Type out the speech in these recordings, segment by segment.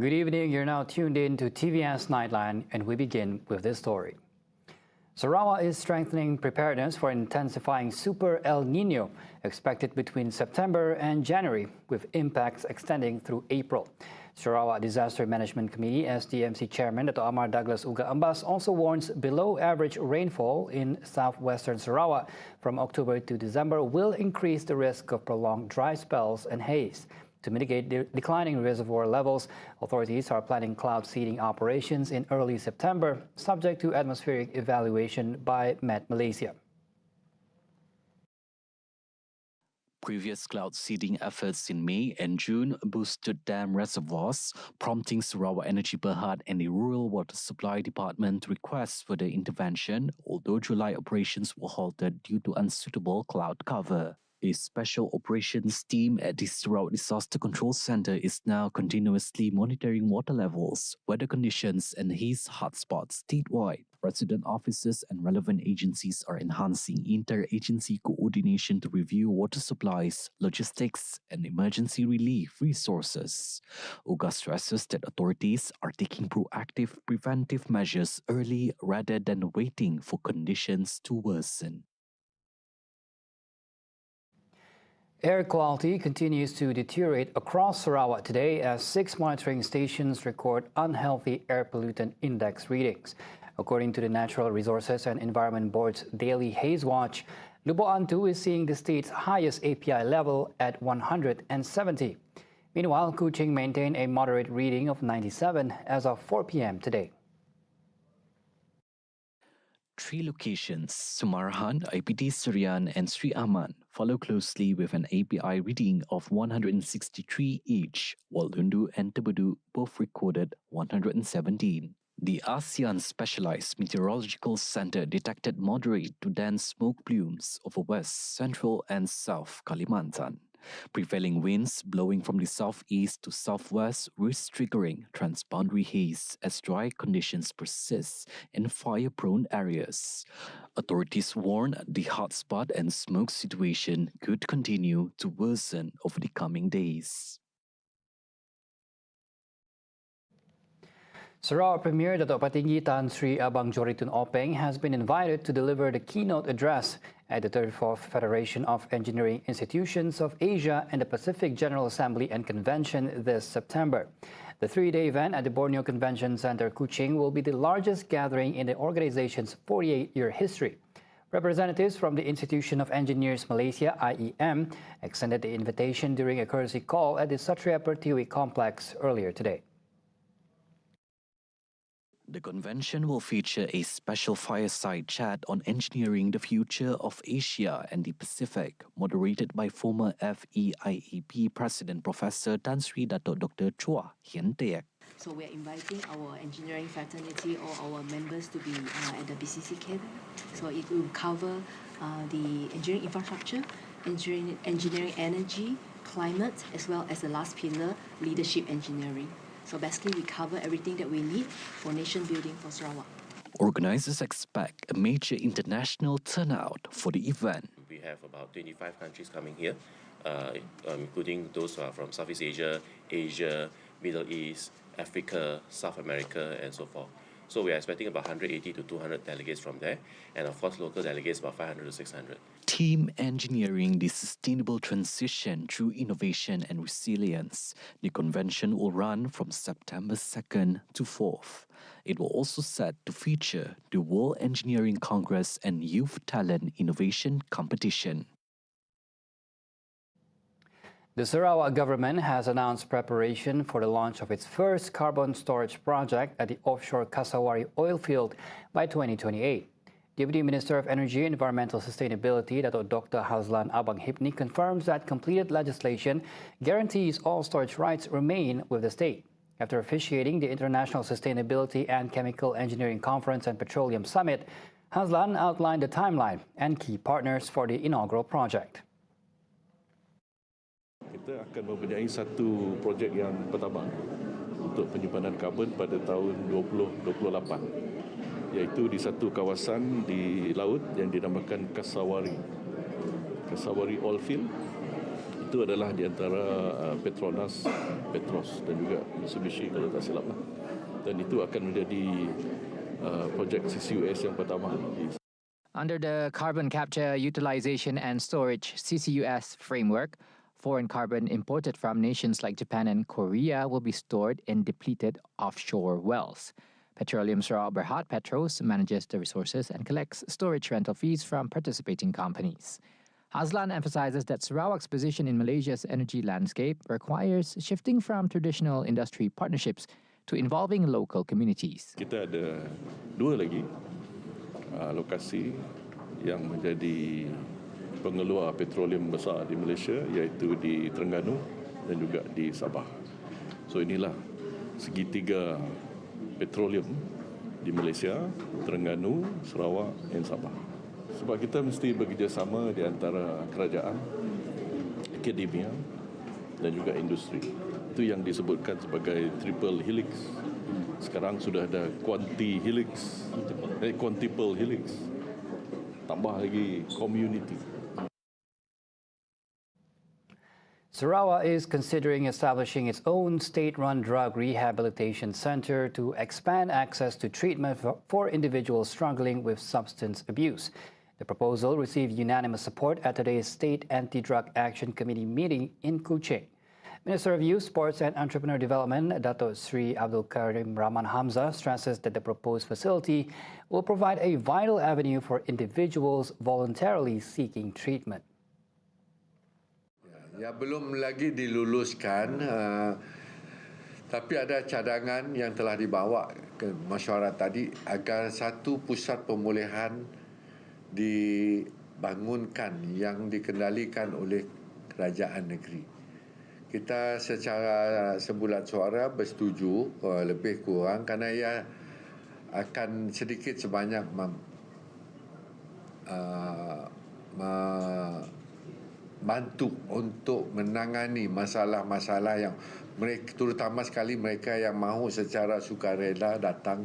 Good evening. You're now tuned in to TVS Nightline, and we begin with this story. Sarawak is strengthening preparedness for intensifying Super El Nino, expected between September and January, with impacts extending through April. Sarawak Disaster Management Committee SDMC Chairman Dr. Amar Douglas Uga Ambas also warns below-average rainfall in southwestern Sarawak from October to December will increase the risk of prolonged dry spells and haze. To mitigate declining reservoir levels, authorities are planning cloud seeding operations in early September, subject to atmospheric evaluation by Met Malaysia. Previous cloud seeding efforts in May and June boosted dam reservoirs, prompting Sarawak Energy Berhad and the Rural Water Supply Department to request further intervention, although July operations were halted due to unsuitable cloud cover. A special operations team at the Sarawak Disaster Control Centre is now continuously monitoring water levels, weather conditions and haze hotspots statewide. Resident officers and relevant agencies are enhancing inter-agency coordination to review water supplies, logistics and emergency relief resources. Uga stresses that authorities are taking proactive preventive measures early rather than waiting for conditions to worsen. Air quality continues to deteriorate across Sarawak today as 6 monitoring stations record unhealthy air pollutant index readings. According to the Natural Resources and Environment Board's daily haze watch, Lubuk Antu is seeing the state's highest API level at 170. Meanwhile, Kuching maintained a moderate reading of 97 as of 4 p.m. today. 3 locations, Sumarahan, IPD Serian and Sri Aman, follow closely with an API reading of 163 each, while Lundu and Tebedu both recorded 117. The ASEAN Specialized Meteorological Center detected moderate to dense smoke plumes over West, Central and South Kalimantan. Prevailing winds blowing from the southeast to southwest risk triggering transboundary haze as dry conditions persist in fire-prone areas. Authorities warn the hotspot and smoke situation could continue to worsen over the coming days. Sarawak Premier Datuk Patinggi Tan Sri Abang Joritun Openg has been invited to deliver the keynote address at the 34th Federation of Engineering Institutions of Asia and the Pacific General Assembly and Convention this September. The 3-day event at the Borneo Convention Center, Kuching, will be the largest gathering in the organization's 48-year history. Representatives from the Institution of Engineers Malaysia, IEM, extended the invitation during a courtesy call at the Satria Pertiwi complex earlier today. The convention will feature a special fireside chat on engineering the future of Asia and the Pacific, moderated by former FEIAP President Professor Tan Sri Dato Dr. Chua Hian Teck. So we are inviting our engineering fraternity or our members to be at the BCC camp. So it will cover the engineering infrastructure, engineering energy, climate, as well as the last pillar, leadership engineering. So basically, we cover everything that we need for nation building for Sarawak. Organizers expect a major international turnout for the event. We have about 25 countries coming here, including those who are from Southeast Asia, Asia, Middle East, Africa, South America, and so forth. So we are expecting about 180 to 200 delegates from there, and of course local delegates about 500 to 600. Team Engineering the Sustainable Transition Through Innovation and Resilience. The convention will run from September 2nd to 4th. It will also set to feature the World Engineering Congress and Youth Talent Innovation Competition. The Sarawak government has announced preparation for the launch of its first carbon storage project at the offshore Kasawari oil field by 2028. Deputy Minister of Energy and Environmental Sustainability, Dr. Hazlan Abang Hipni, confirms that completed legislation guarantees all storage rights remain with the state. After officiating the International Sustainability and Chemical Engineering Conference and Petroleum Summit, Hazlan outlined the timeline and key partners for the inaugural project. Kita akan mempunyai satu projek yang pertama untuk penyimpanan karbon pada tahun 2028, iaitu di satu kawasan di laut yang dinamakan Kasawari Oil Field. itu adalah di antara Petronas, Petros dan juga Mitsubishi kalau tak silap. Dan itu akan menjadi projek CCUS yang pertama. Under the Carbon Capture, Utilization and Storage (CCUS) framework, foreign carbon imported from nations like Japan and Korea will be stored in depleted offshore wells. Petroleum Sarawak Berhad Petros manages the resources and collects storage rental fees from participating companies. Hazlan emphasizes that Sarawak's position in Malaysia's energy landscape requires shifting from traditional industry partnerships to involving local communities. Kita ada dua lagi lokasi yang menjadi pengeluar petroleum besar di Malaysia, iaitu di Terengganu dan juga di Sabah. So inilah segitiga petroleum di Malaysia, Terengganu, Sarawak dan Sabah. Sebab kita mesti bekerjasama di antara kerajaan, akademia dan juga industri. Itu yang disebutkan sebagai triple helix. Sekarang sudah ada quintuple helix. Tambah lagi community. Sarawak is considering establishing its own state-run drug rehabilitation center to expand access to treatment for individuals struggling with substance abuse. The proposal received unanimous support at today's State Anti-Drug Action Committee meeting in Kuching. Minister of Youth, Sports and Entrepreneur Development, Dato Sri Abdul Karim Rahman Hamzah, stresses that the proposed facility will provide a vital avenue for individuals voluntarily seeking treatment. Ya, belum lagi diluluskan, tapi ada cadangan yang telah dibawa ke mesyuarat tadi agar satu pusat pemulihan dibangunkan yang dikendalikan oleh kerajaan negeri. Kita secara sebulat suara bersetuju lebih kurang kerana ia akan sedikit sebanyak membantu untuk menangani masalah-masalah yang mereka, terutama sekali mereka yang mahu secara sukarela datang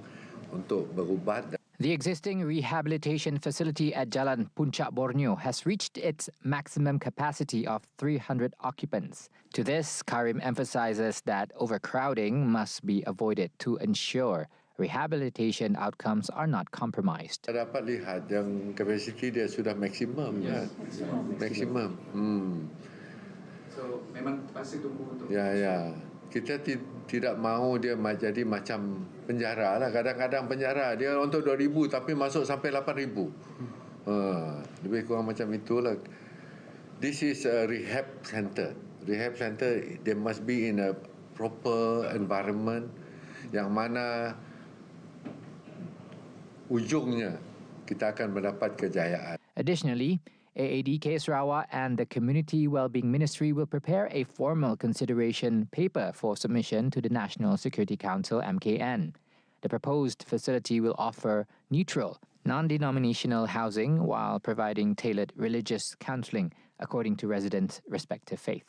untuk berubat. The existing rehabilitation facility at Jalan Puncak Borneo has reached its maximum capacity of 300 occupants. To this, Karim emphasizes that overcrowding must be avoided to ensure rehabilitation outcomes are not compromised. Kita dapat lihat yang kapasiti dia sudah maksimum. Yes. Maksimum. So memang masih tunggu untuk. Ya. Kita tidak mahu dia jadi macam penjara lah. Kadang-kadang penjara dia untuk 2,000 tapi masuk sampai 8,000. Lebih kurang macam itulah. This is a rehab center. Rehab center, they must be in a proper environment yang mana ujungnya kita akan mendapat kejayaan. Additionally, AADK Sarawak and the Community Wellbeing Ministry will prepare a formal consideration paper for submission to the National Security Council (MKN). The proposed facility will offer neutral, non-denominational housing while providing tailored religious counseling according to residents' respective faith.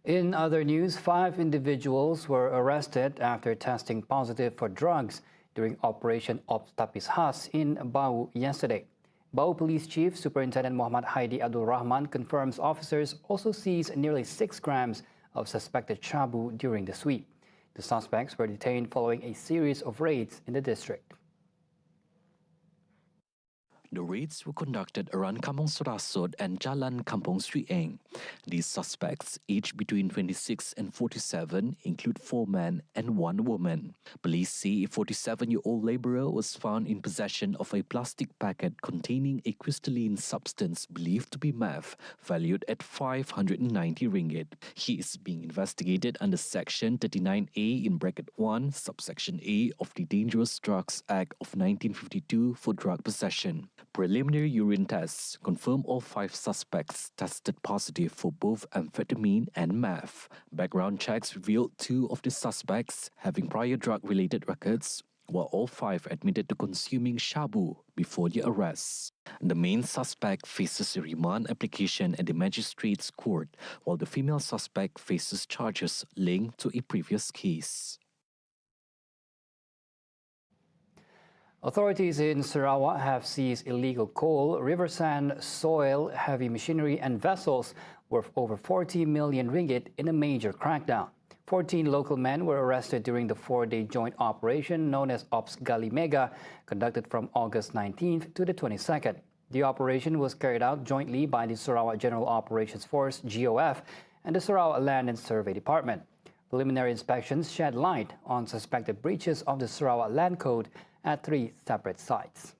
In other news, 5 individuals were arrested after testing positive for drugs during Operation Ops Tapis Khas in Bau yesterday. Bau Police Chief Superintendent Muhammad Haidi Abdul Rahman confirms officers also seized nearly 6 grams of suspected shabu during the sweep. The suspects were detained following a series of raids in the district. The raids were conducted around Kampung Surasod and Jalan Kampung Sri Eng. These suspects, aged between 26 and 47, include 4 men and 1 woman. Police say a 47-year-old labourer was found in possession of a plastic packet containing a crystalline substance believed to be meth, valued at 590 ringgit. He is being investigated under Section 39A in bracket 1, subsection A of the Dangerous Drugs Act of 1952 for drug possession. Preliminary urine tests confirm all 5 suspects tested positive for both amphetamine and meth. Background checks revealed 2 of the suspects having prior drug-related records, while all 5 admitted to consuming shabu before the arrests. The main suspect faces a remand application at the magistrate's court, while the female suspect faces charges linked to a previous case. Authorities in Sarawak have seized illegal coal, river sand, soil, heavy machinery and vessels worth over 40 million ringgit in a major crackdown. 14 local men were arrested during the 4-day joint operation known as Ops Gali Mega, conducted from August 19th to the 22nd. The operation was carried out jointly by the Sarawak General Operations Force, GOF, and the Sarawak Land and Survey Department. Preliminary inspections shed light on suspected breaches of the Sarawak Land Code at 3 separate sites.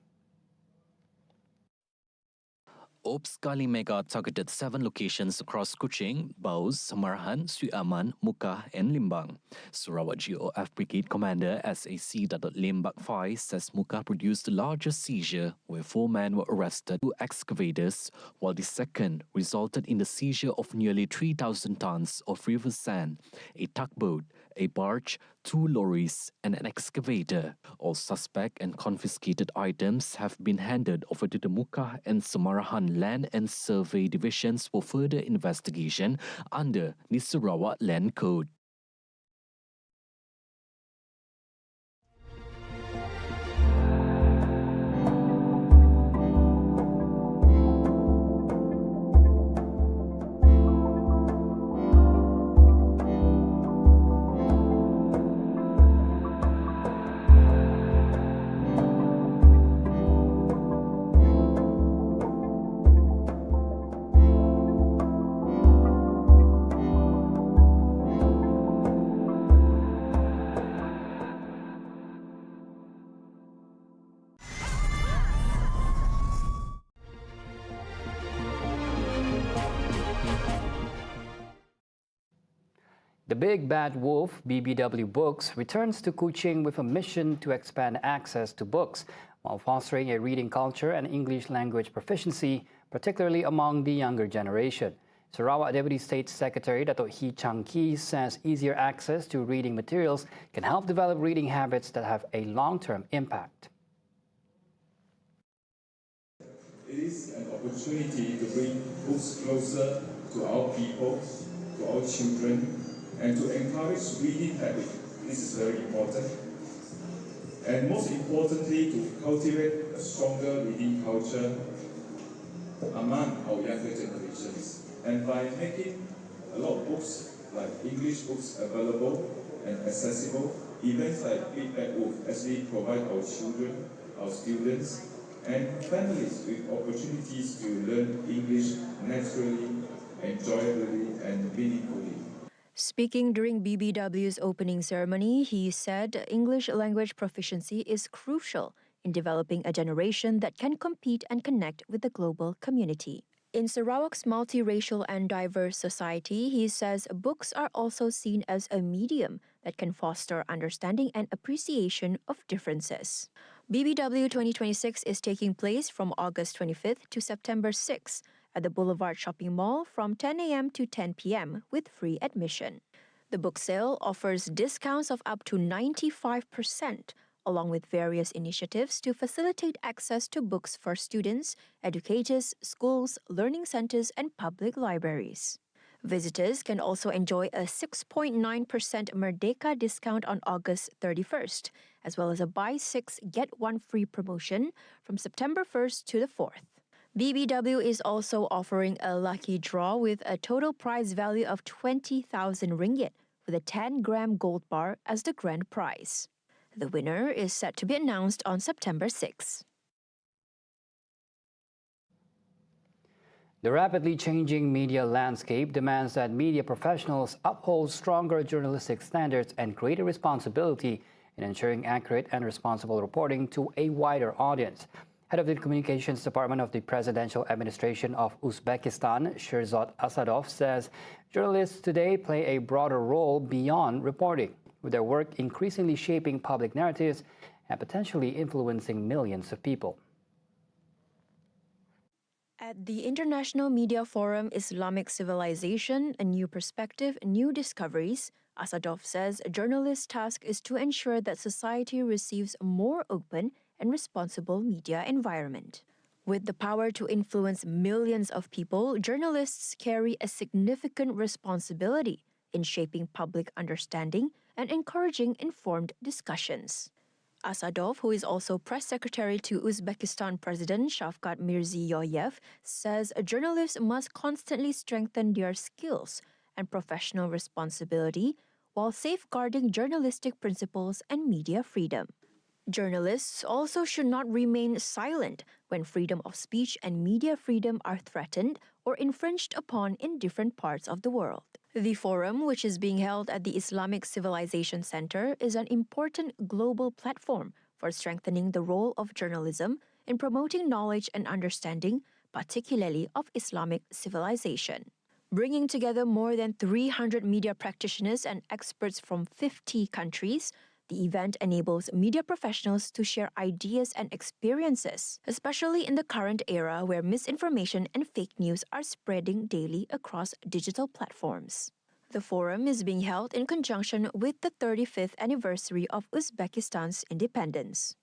Ops Kali Mega targeted 7 locations across Kuching, Baus, Samarahan, Sui Aman, Muka and Limbang. Sarawak GOF Brigade Commander SAC Lim Bak Fai says Muka produced the largest seizure where 4 men were arrested, 2 excavators, while the second resulted in the seizure of nearly 3,000 tons of river sand, a tugboat, a barge, 2 lorries and an excavator. All suspect and confiscated items have been handed over to the Muka and Samarahan Land and Survey Divisions for further investigation under the Sarawak Land Code. The Big Bad Wolf, BBW Books, returns to Kuching with a mission to expand access to books while fostering a reading culture and English language proficiency, particularly among the younger generation. Sarawak Deputy State Secretary Dato' Hee Chang Kee says easier access to reading materials can help develop reading habits that have a long-term impact. It is an opportunity to bring books closer to our people, to our children, and to encourage reading habit. This is very important. And most importantly, to cultivate a stronger reading culture among our younger generations. And by making a lot of books, like English books, available and accessible, events like Big Bad Wolf actually provide our children, our students, and families with opportunities to learn English naturally, enjoyably, and meaningfully. Speaking during BBW's opening ceremony, he said English language proficiency is crucial in developing a generation that can compete and connect with the global community. In Sarawak's multiracial and diverse society, he says books are also seen as a medium that can foster understanding and appreciation of differences. BBW 2026 is taking place from August 25th to September 6th at the Boulevard Shopping Mall from 10 a.m. to 10 p.m. with free admission. The book sale offers discounts of up to 95%, along with various initiatives to facilitate access to books for students, educators, schools, learning centers, and public libraries. Visitors can also enjoy a 6.9% Merdeka discount on August 31st, as well as a buy 6, get 1 free promotion from September 1st to the 4th. BBW is also offering a lucky draw with a total prize value of 20,000 ringgit with a 10-gram gold bar as the grand prize. The winner is set to be announced on September 6. The rapidly changing media landscape demands that media professionals uphold stronger journalistic standards and greater responsibility in ensuring accurate and responsible reporting to a wider audience. Head of the Communications Department of the Presidential Administration of Uzbekistan, Sherzod Asadov, says journalists today play a broader role beyond reporting, with their work increasingly shaping public narratives and potentially influencing millions of people. At the International Media Forum Islamic Civilization, A New Perspective, New Discoveries, Asadov says a journalist's task is to ensure that society receives a more open and responsible media environment. With the power to influence millions of people, journalists carry a significant responsibility in shaping public understanding and encouraging informed discussions. Asadov, who is also press secretary to Uzbekistan President Shavkat Mirziyoyev, says journalists must constantly strengthen their skills and professional responsibility while safeguarding journalistic principles and media freedom. Journalists also should not remain silent when freedom of speech and media freedom are threatened or infringed upon in different parts of the world. The forum, which is being held at the Islamic Civilization Center, is an important global platform for strengthening the role of journalism in promoting knowledge and understanding, particularly of Islamic civilization. Bringing together more than 300 media practitioners and experts from 50 countries, the event enables media professionals to share ideas and experiences, especially in the current era where misinformation and fake news are spreading daily across digital platforms. The forum is being held in conjunction with the 35th anniversary of Uzbekistan's independence.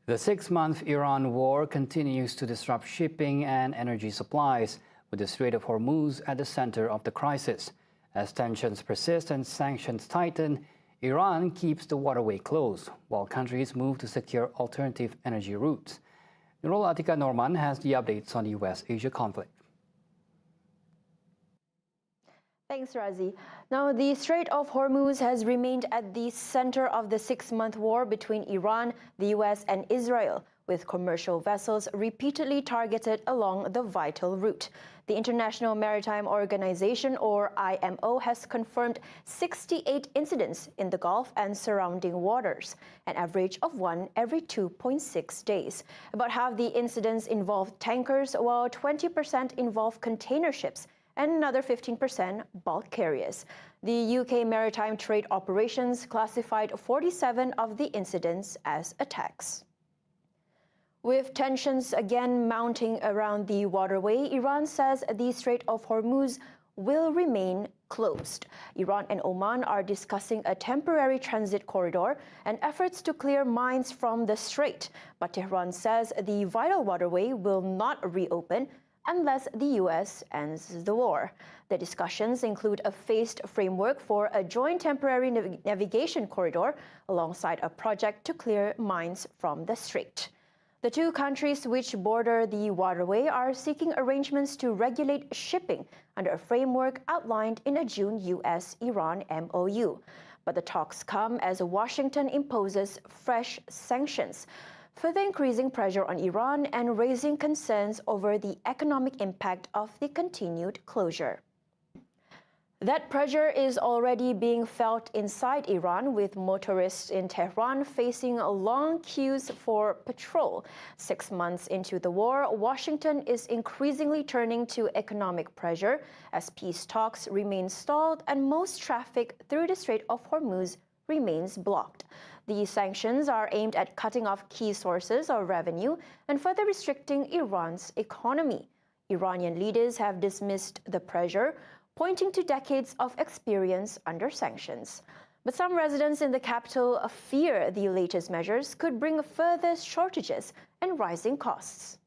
The 6-month Iran war continues to disrupt shipping and energy supplies, with the Strait of Hormuz at the center of the crisis. As tensions persist and sanctions tighten, Iran keeps the waterway closed, while countries move to secure alternative energy routes. Nurul Atika Norman has the updates on the U.S.-Asia conflict. Thanks, Razi. Now, the Strait of Hormuz has remained at the center of the 6-month war between Iran, the U.S., and Israel, with commercial vessels repeatedly targeted along the vital route. The International Maritime Organization, or IMO, has confirmed 68 incidents in the Gulf and surrounding waters, an average of one every 2.6 days. About half the incidents involved tankers, while 20% involved container ships, and another 15% bulk carriers. The UK Maritime Trade Operations classified 47 of the incidents as attacks. With tensions again mounting around the waterway, Iran says the Strait of Hormuz will remain closed. Iran and Oman are discussing a temporary transit corridor and efforts to clear mines from the strait, but Tehran says the vital waterway will not reopen unless the U.S. ends the war. The discussions include a phased framework for a joint temporary navigation corridor alongside a project to clear mines from the strait. The two countries which border the waterway are seeking arrangements to regulate shipping under a framework outlined in a June U.S.-Iran MOU. But the talks come as Washington imposes fresh sanctions, further increasing pressure on Iran and raising concerns over the economic impact of the continued closure. That pressure is already being felt inside Iran, with motorists in Tehran facing long queues for petrol. 6 months into the war, Washington is increasingly turning to economic pressure as peace talks remain stalled and most traffic through the Strait of Hormuz remains blocked. These sanctions are aimed at cutting off key sources of revenue and further restricting Iran's economy. Iranian leaders have dismissed the pressure, pointing to decades of experience under sanctions. But some residents in the capital fear the latest measures could bring further shortages and rising costs.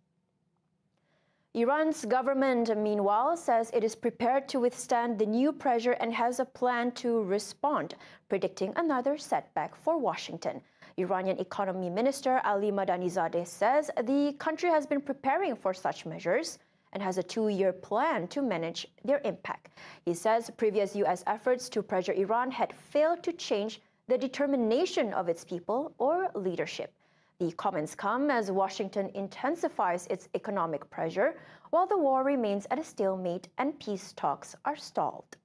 Iran's government, meanwhile, says it is prepared to withstand the new pressure and has a plan to respond, predicting another setback for Washington. Iranian Economy Minister Ali Madanizadeh says the country has been preparing for such measures and has a 2-year plan to manage their impact. He says previous U.S. efforts to pressure Iran had failed to change the determination of its people or leadership. The comments come as Washington intensifies its economic pressure while the war remains at a stalemate and peace talks are stalled.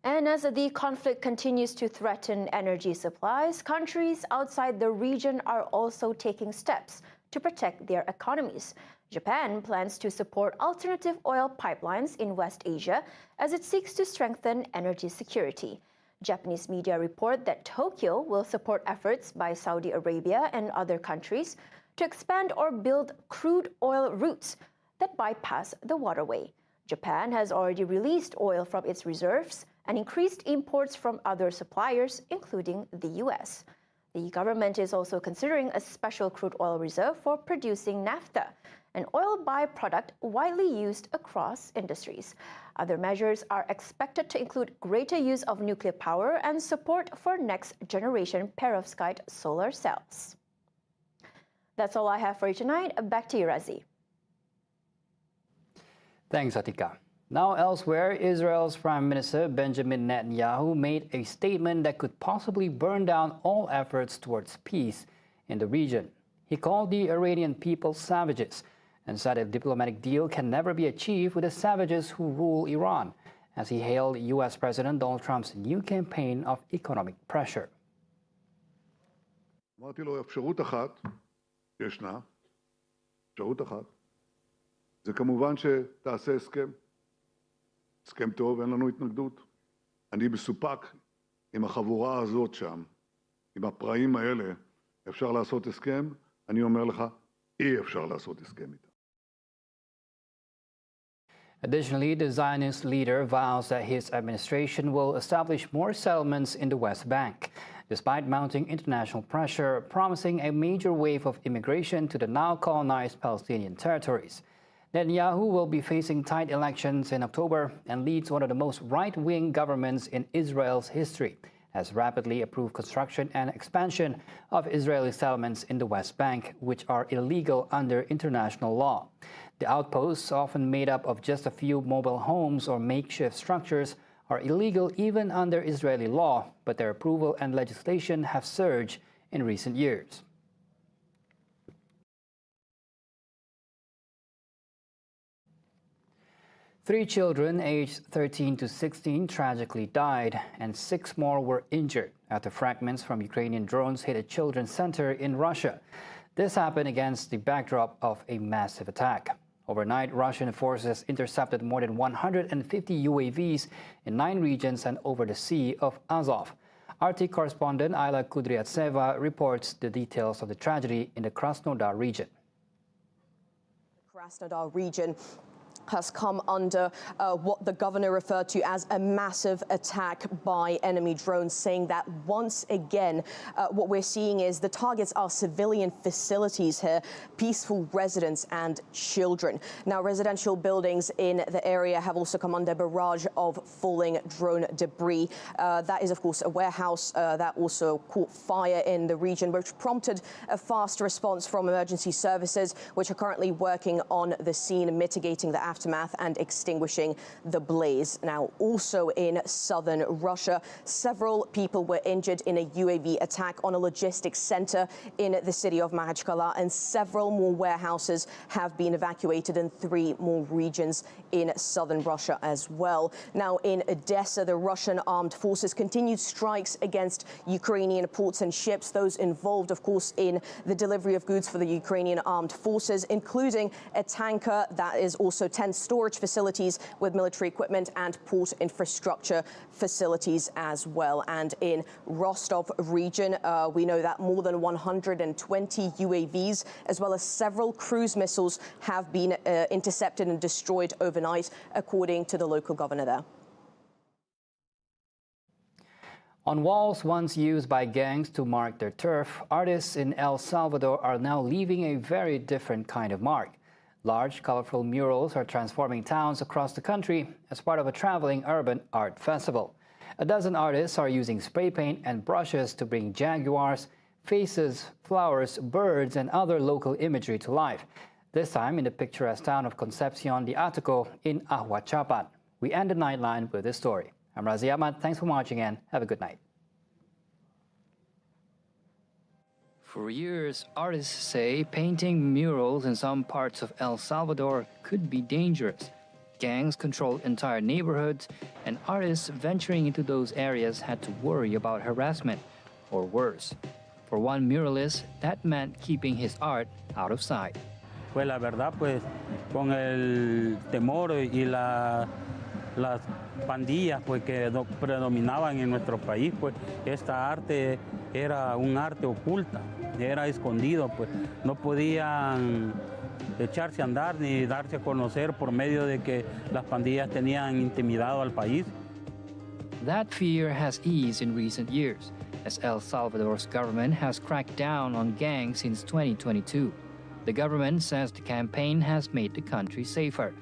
And as the conflict continues to threaten energy supplies, countries outside the region are also taking steps to protect their economies. Japan plans to support alternative oil pipelines in West Asia as it seeks to strengthen energy security. Japanese media report that Tokyo will support efforts by Saudi Arabia and other countries to expand or build crude oil routes that bypass the waterway. Japan has already released oil from its reserves and increased imports from other suppliers, including the U.S. The government is also considering a special crude oil reserve for producing naphtha, an oil byproduct widely used across industries. Other measures are expected to include greater use of nuclear power and support for next-generation perovskite solar cells. That's all I have for you tonight. Back to you, Razi. Thanks, Atika. Now elsewhere, Israel's Prime Minister Benjamin Netanyahu made a statement that could possibly burn down all efforts towards peace in the region. He called the Iranian people savages and said a diplomatic deal can never be achieved with the savages who rule Iran, as he hailed U.S. President Donald Trump's new campaign of economic pressure. אמרתי לו, אפשרות אחת ישנה, אפשרות אחת, זה כמובן שתעשה הסכם טוב, אין לנו התנגדות. אני מסופק עם החבורה הזאת שם, עם הפראים האלה, אפשר לעשות הסכם, אני אומר לך, אי אפשר לעשות הסכם איתם. Additionally, the Zionist leader vows that his administration will establish more settlements in the West Bank, despite mounting international pressure, promising a major wave of immigration to the now colonized Palestinian territories. Netanyahu will be facing tight elections in October and leads one of the most right-wing governments in Israel's history, has rapidly approved construction and expansion of Israeli settlements in the West Bank, which are illegal under international law. The outposts, often made up of just a few mobile homes or makeshift structures, are illegal even under Israeli law, but their approval and legislation have surged in recent years. Three children aged 13 to 16 tragically died, and 6 more were injured after fragments from Ukrainian drones hit a children's center in Russia. This happened against the backdrop of a massive attack. Overnight, Russian forces intercepted more than 150 UAVs in 9 regions and over the Sea of Azov. RT correspondent Ayla Kudryavtseva reports the details of the tragedy in the Krasnodar region. The Krasnodar region has come under what the governor referred to as a massive attack by enemy drones, saying that once again, what we're seeing is the targets are civilian facilities here, peaceful residents and children. Now, residential buildings in the area have also come under barrage of falling drone debris. That is, of course, a warehouse that also caught fire in the region, which prompted a fast response from emergency services, which are currently working on the scene, mitigating the aftermath and extinguishing the blaze. Now, also in southern Russia, several people were injured in a UAV attack on a logistics center in the city of Makhachkala, and several more warehouses have been evacuated in 3 more regions in southern Russia as well. Now, in Odessa, the Russian armed forces continued strikes against Ukrainian ports and ships, those involved, of course, in the delivery of goods for the Ukrainian armed forces, including a tanker that is also 10 storage facilities with military equipment and port infrastructure facilities as well. And in Rostov region, we know that more than 120 UAVs, as well as several cruise missiles, have been intercepted and destroyed overnight, according to the local governor there. On walls once used by gangs to mark their turf, artists in El Salvador are now leaving a very different kind of mark. Large, colorful murals are transforming towns across the country as part of a traveling urban art festival. A dozen artists are using spray paint and brushes to bring jaguars, faces, flowers, birds, and other local imagery to life. This time in the picturesque town of Concepcion de Ataco in Ahuachapan. We end the Nightline with this story. I'm Razi Ahmad. Thanks for watching and have a good night. For years, artists say painting murals in some parts of El Salvador could be dangerous. Gangs controlled entire neighborhoods, and artists venturing into those areas had to worry about harassment, or worse. For one muralist, that meant keeping his art out of sight. Pues la verdad, pues con el temor y las pandillas pues, que predominaban en nuestro país, pues esta arte era un arte oculta, era escondido, pues no podían echarse a andar ni darse a conocer por medio de que las pandillas tenían intimidado al país. That fear has eased in recent years, as El Salvador's government has cracked down on gangs since 2022. The government says the campaign has made the country safer.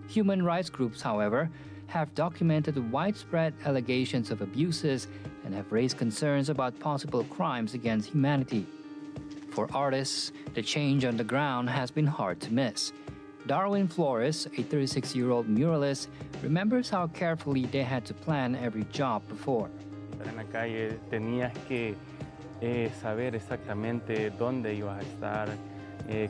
Human rights groups, however, have documented widespread allegations of abuses and have raised concerns about possible crimes against humanity. For artists, the change on the ground has been hard to miss. Darwin Flores, a 36-year-old muralist, remembers how carefully they had to plan every job before. En la calle tenías que saber exactamente dónde ibas a estar,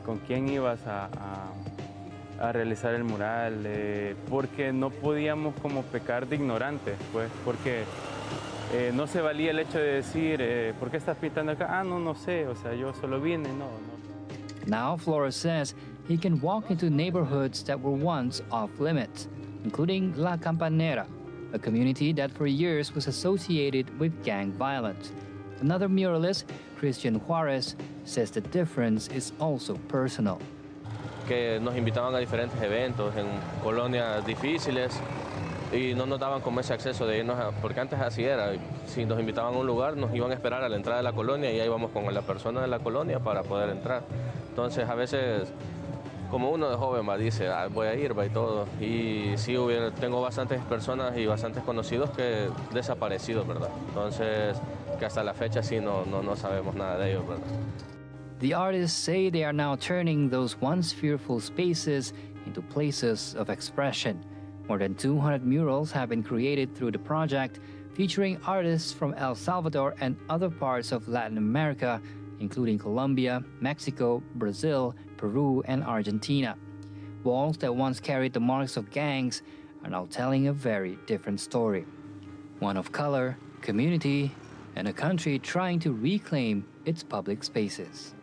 con quién ibas a realizar el mural, porque no podíamos como pecar de ignorantes, pues, porque no se valía el hecho de decir, ¿por qué estás pintando acá? Ah, no sé, o sea, yo solo vine, no. Now Flores says he can walk into neighborhoods that were once off limits, including La Campanera, a community that for years was associated with gang violence. Another muralist, Christian Juarez, says the difference is also personal. Que nos invitaban a diferentes eventos en colonias difíciles y no nos daban como ese acceso de irnos porque antes así era, si nos invitaban a un lugar nos iban a esperar a la entrada de la colonia y ahí íbamos con la persona de la colonia para poder entrar. Entonces a veces como uno de joven dice, voy a ir, y todo, y sí tengo bastantes personas y bastantes conocidos que desaparecidos, ¿verdad? Entonces que hasta la fecha sí no sabemos nada de ellos, ¿verdad? The artists say they are now turning those once fearful spaces into places of expression. More than 200 murals have been created through the project, featuring artists from El Salvador and other parts of Latin America, including Colombia, Mexico, Brazil, Peru, and Argentina. Walls that once carried the marks of gangs are now telling a very different story. One of color, community, and a country trying to reclaim its public spaces.